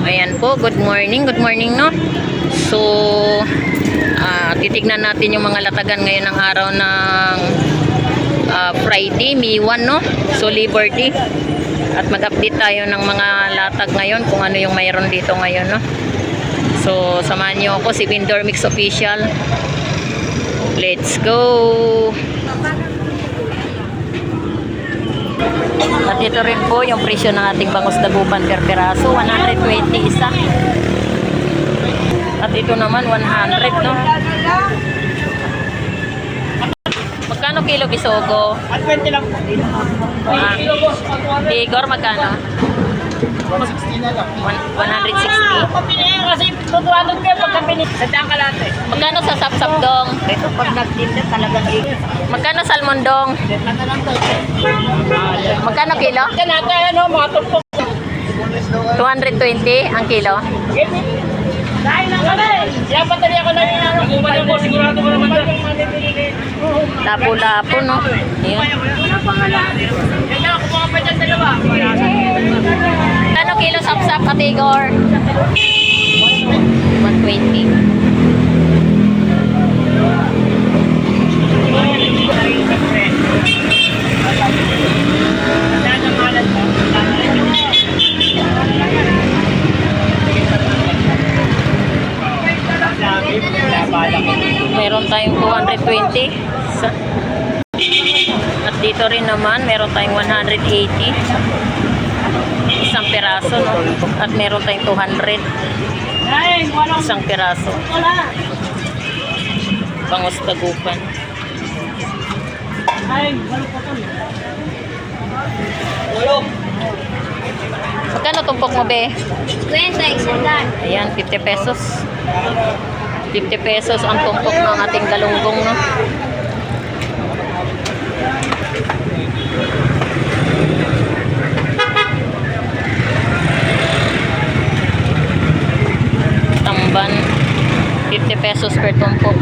Ayan po, good morning no. So, titignan natin yung mga latagan ngayon ng araw ng Friday, May 1 no. So, Liberty. At mag-update tayo ng mga latag ngayon kung ano yung mayroon dito ngayon no. So, samahan niyo ako, si Vendor Mix Official. Let's go! At ito rin po yung presyo ng ating bangus dagupan per piraso, 120 isa. At ito naman 100 no. Magkano kilo bisogo? 20 lang po. Igor, magkano? 160 na lang. 160. Kapili kasi tutuwanan ko pagka pinili. Sadang kalate. Magkano sa sapsap dong? Ito pag nagtinda talagang igil. Magkano salmon dong? Ano lang to? Magkano kilo? Kanata ano, mga tumpok. 220 ang kilo. Dahil lang kami. Siya patali ako lang yung ano. Kumain ko, sigurado ko naman dyan. Lapo-lapo no. Ayan. Yan na, kumuha pa dyan dalawa. Magkano kilo sapsap at Igor? 120. Meron tayong 220 at dito rin naman meron tayong 180 isang piraso no? At meron tayong 200 isang piraso bangus dagupan. Magkano tumpok mo be? 20, isang. Ayan, 50 pesos. 50 pesos ang tumpok ng ating galunggong, no? Tamban, 50 pesos per tumpok.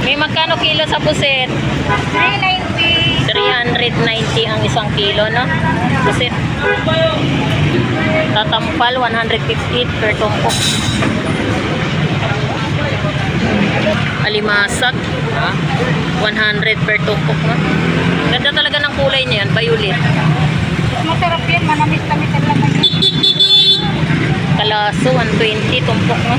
May magkano kilo sa pusit? 390. 390 ang isang kilo, no? Pusit. Tatampal, 158 per tumpok. Alimasag, 100 per tumpok, no? Ganda talaga ng kulay niya yan, violet. Masarap yan, manamis-tamis ang laman. Kalaso, 120 tumpok, no?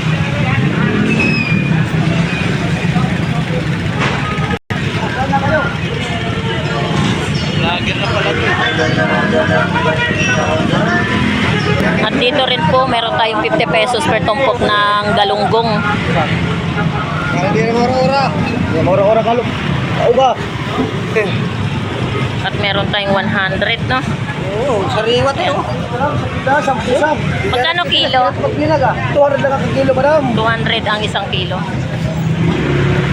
At dito rin po, meron tayong 50 pesos per tumpok ng galunggong. Hindi na mura-ura. Hindi mura-ura ka lang. Auga. At meron tayong 100, no? Oo, sariwa tayo. Sampu-sam. Magkano kilo? 200 lang ang kilo, madam. 200 ang isang kilo.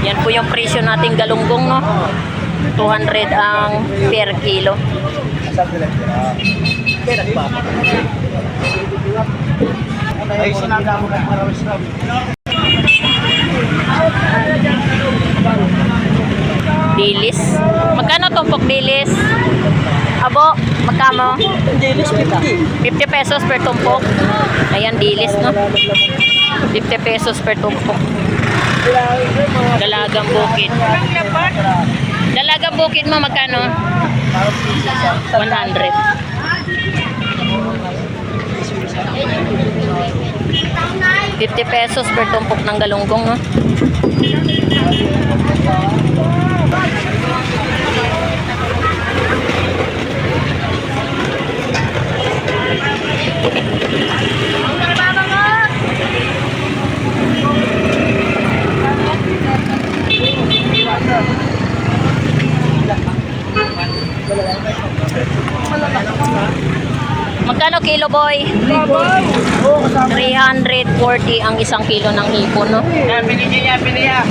Yan po yung presyo nating galunggong, no? 200 ang per kilo. Ay, sinada mo kang marawis lang. Dilis. Magkano tumpok dilis? Abo, magkano? Dilis 50. 50 pesos per tumpok. Ayan, dilis, no? 50 pesos per tumpok. Dalagang bukid. Dalagang bukid mo, magkano? 100. 50 pesos per tumpok ng galunggong, no? Magkano kilo, boy? 340 ang isang kilo ng hipon, no?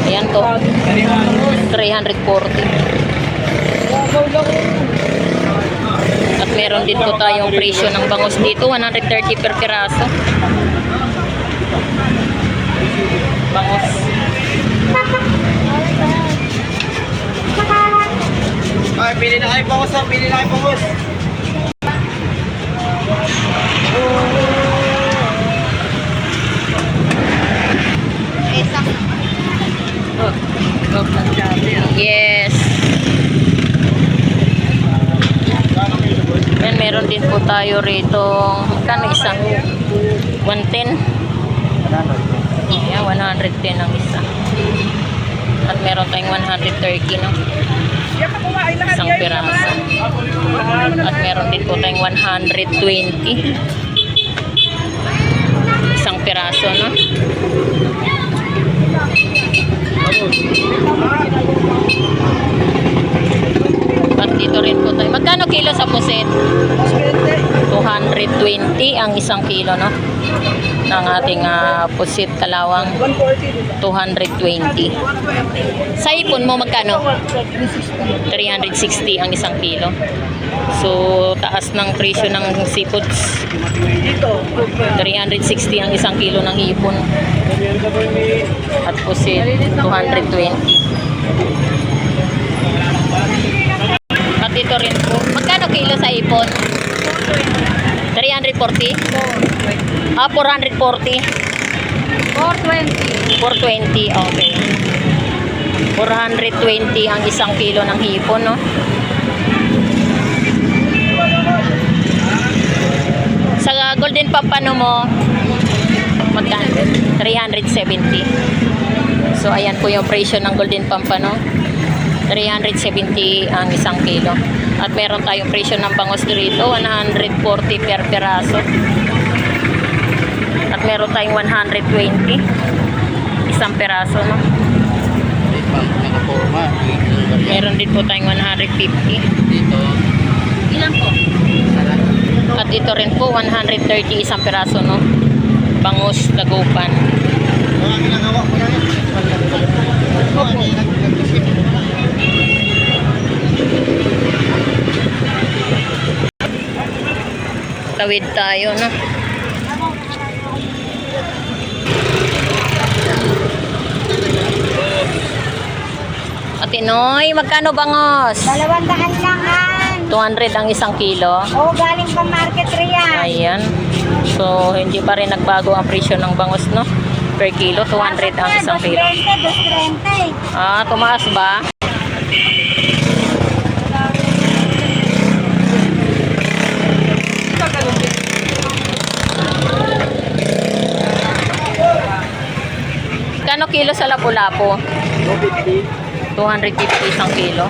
Ayan to. 340. At meron din po tayong presyo ng bangus dito, 130 per piraso. Bangus. Ay, pili na kayo pangos, pili na kayo pangos. Yes. Yan, meron din po tayo rito. Magkano isa? 110? Yan, 110 ang isa. At meron tayong 130, no? Isang piraso. At meron din po tayong 120. Isang piraso, no? At dito rin po tayo. Magkano kilo sa pusit? 220 ang isang kilo, no? Ng ating pusit kalawang. 220. Sa ipon mo magkano? 360 ang isang kilo. So, taas ng presyo ng seafoods. 360 ang isang kilo ng hipon. At pusit, 220. At dito rin po. Magkano kilo sa ipon? 340? 440? 420. 420, okay. 420 ang isang kilo ng hipon, no? Sa golden pampano mo, magkano? 370. So, ayan po yung presyo ng golden pampano. 370 ang isang kilo. At meron tayong presyo ng bangus dito, 140 per peraso. At meron tayong 120 isang peraso, no? Meron din po tayong 150 Dito. Ilan po? at dito rin po 130 isang peraso, no? Bangus dagupan. Wala ginagawa ko na yan. Tawid tayo, no? Ate Noy, magkano bangos? 200 lang 200 ang isang kilo. Oh, galing pa market riyan. Ayan. So, hindi pa rin nagbago ang presyo ng bangus, no? Per kilo, 200 ang isang kilo. 230. Ah, tumaas ba? Kano kilo sa lapu-lapu? 250 isang kilo.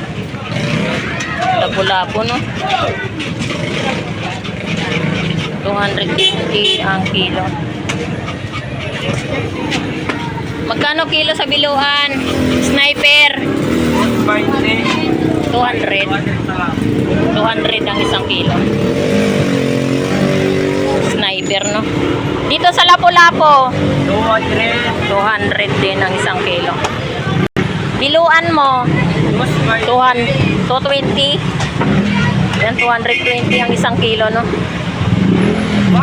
Lapu-lapu, no? 250 ang kilo. Magkano kilo sa biluan? Sniper? 200. 200 ang isang kilo. Sniper, no? Dito sa lapu-lapu, 200 din ang isang kilo. Biluan mo, 220. Yan, 220 ang isang kilo, no?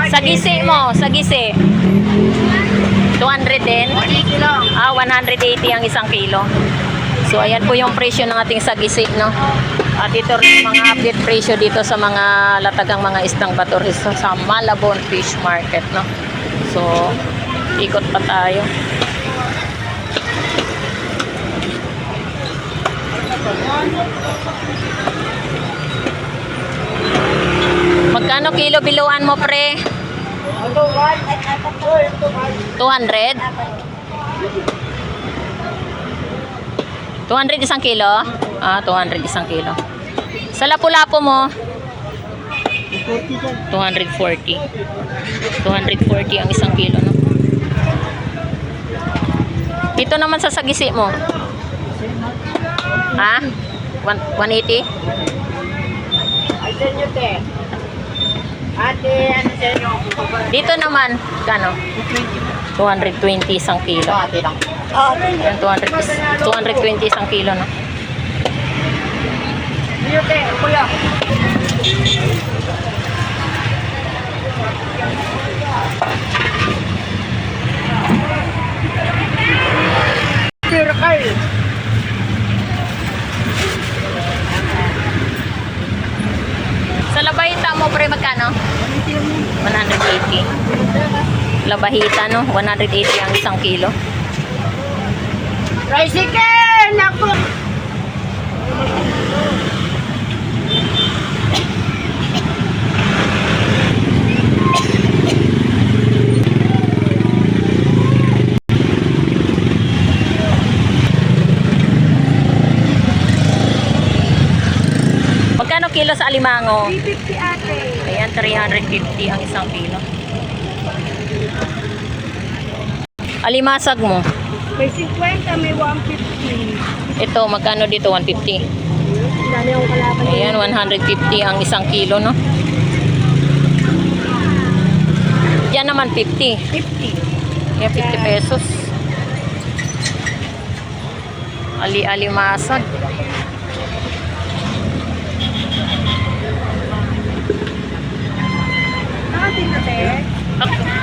Sa gisi mo, sa gisi. 200 din? 180 ang isang kilo. So, ayan po yung presyo ng ating sagisi, no? At ito rin mga update presyo dito sa mga latagang mga istang baturis sa Malabon Fish Market, no? So, ikot pa tayo. Magkano kilo biluan mo, pre? 200? 200 isang kilo? 200 isang kilo. Sa lapu-lapu mo? 240. 240 ang isang kilo, no? Dito naman sa sagisi mo? 180? Dito naman, kano? 220 isang kilo. Yan, 220 isang kilo, no? Ay! Sa labahita mo, pre, magkano? 180. Labahita, no? 180 ang isang kilo. Tricycle! Naku! Magkano kilo sa alimango? 350 ate. Ayan, 350 ang isang kilo. Alimasag mo. May 50, may 150. Ito, magkano dito? 150. Dami akong kalaban. Ayan, 150 ang isang kilo, no? Yan naman, 50. 50. Yan, 50 pesos. Alimasag. Nakating na te.